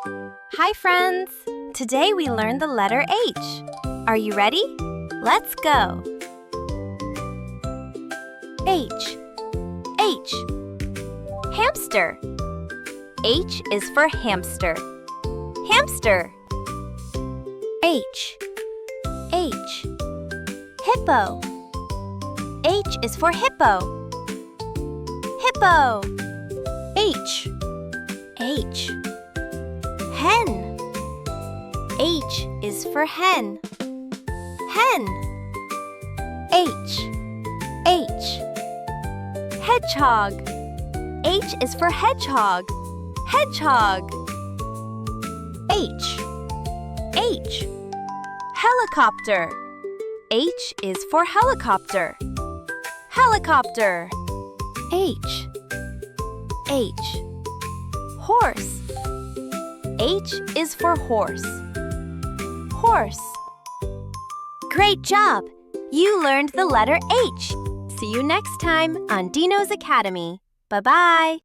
Hi, friends! Today we learned the letter H. Are you ready? Let's go! H. H. Hamster. H is for hamster. Hamster. H. H. Hippo. H is for hippo. Hippo. H. H. Hen. H is for hen. Hen. H. H. Hedgehog. H is for hedgehog. Hedgehog. H. H. Helicopter. H is for helicopter. Helicopter. H. H. Horse. H is for horse. Horse. Great job! You learned the letter H. See you next time on Deno's Academy. Bye-bye.